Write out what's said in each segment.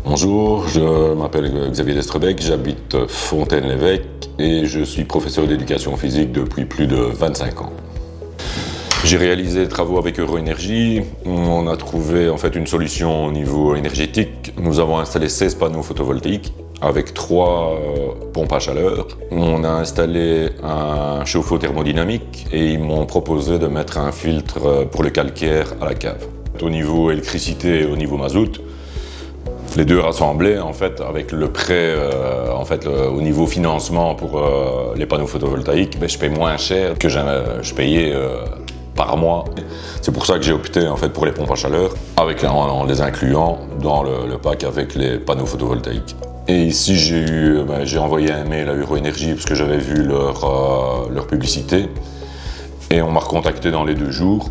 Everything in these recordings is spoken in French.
Bonjour, je m'appelle Xavier Destrebec, j'habite Fontaine-l'Évêque et je suis professeur d'éducation physique depuis plus de 25 ans. J'ai réalisé des travaux avec Euroénergie, on a trouvé en fait une solution au niveau énergétique. Nous avons installé 16 panneaux photovoltaïques avec 3 pompes à chaleur. On a installé un chauffe-eau thermodynamique et ils m'ont proposé de mettre un filtre pour le calcaire à la cave. Au niveau électricité et au niveau mazout, les deux rassemblés, en fait, avec le prêt, au niveau financement pour les panneaux photovoltaïques, je paye moins cher que je payais par mois. C'est pour ça que j'ai opté en fait pour les pompes à chaleur, en les incluant dans le pack avec les panneaux photovoltaïques. Et ici, j'ai envoyé un mail à Euroénergie parce que j'avais vu leur publicité. Et on m'a recontacté dans les 2 jours.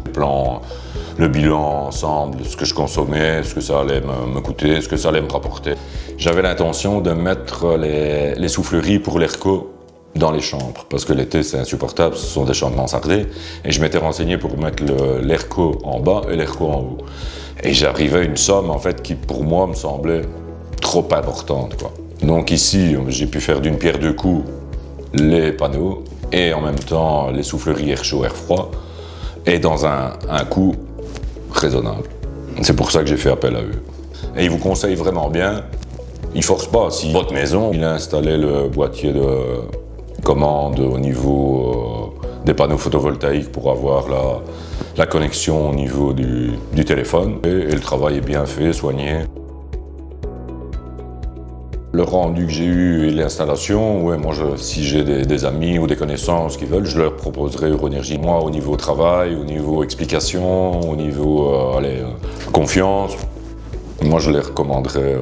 Le bilan ensemble, ce que je consommais, ce que ça allait me coûter, ce que ça allait me rapporter. J'avais l'intention de mettre les souffleries pour l'ERCO dans les chambres, parce que l'été c'est insupportable, ce sont des chambres mansardées, et je m'étais renseigné pour mettre l'ERCO en bas et l'ERCO en haut. Et j'arrivais à une somme en fait qui pour moi me semblait trop importante, quoi. Donc ici, j'ai pu faire d'une pierre deux coups les panneaux et en même temps les souffleries air chaud, air froid, et dans un coût raisonnable. C'est pour ça que j'ai fait appel à eux. Et ils vous conseillent vraiment bien, ils forcent pas. Si votre maison, il a installé le boîtier de commande au niveau des panneaux photovoltaïques pour avoir la connexion au niveau du téléphone, et le travail est bien fait, soigné. Le rendu que j'ai eu et l'installation, si j'ai des amis ou des connaissances qui veulent, je leur proposerai Euroénergie. Moi, au niveau travail, au niveau explication, au niveau confiance, moi je les recommanderais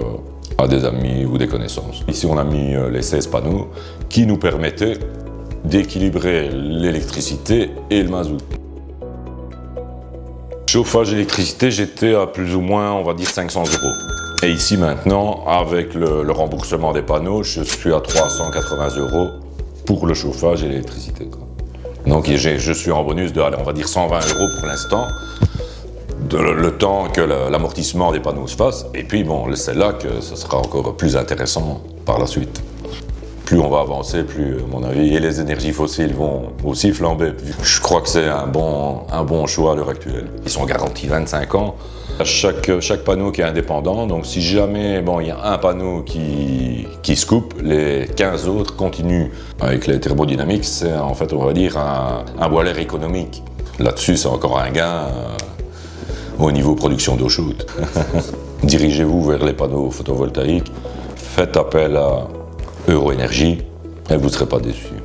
à des amis ou des connaissances. Ici, on a mis les 16 panneaux qui nous permettaient d'équilibrer l'électricité et le mazout. Chauffage électricité, j'étais à plus ou moins, on va dire, 500 €. Et ici maintenant, avec le remboursement des panneaux, je suis à 380 € pour le chauffage et l'électricité. Donc je suis en bonus de, on va dire, 120 € pour l'instant, le temps que l'amortissement des panneaux se fasse. Et puis bon, c'est là que ce sera encore plus intéressant par la suite. Plus on va avancer, plus, à mon avis, et les énergies fossiles vont aussi flamber. Je crois que c'est un bon choix à l'heure actuelle. Ils sont garantis 25 ans. Chaque panneau qui est indépendant, donc si jamais il y a un panneau qui se coupe, les 15 autres continuent. Avec les thermodynamiques, c'est en fait, on va dire, un boiler économique. Là-dessus, c'est encore un gain au niveau production d'eau chaude. Dirigez-vous vers les panneaux photovoltaïques, faites appel à Euroénergie et vous ne serez pas déçus.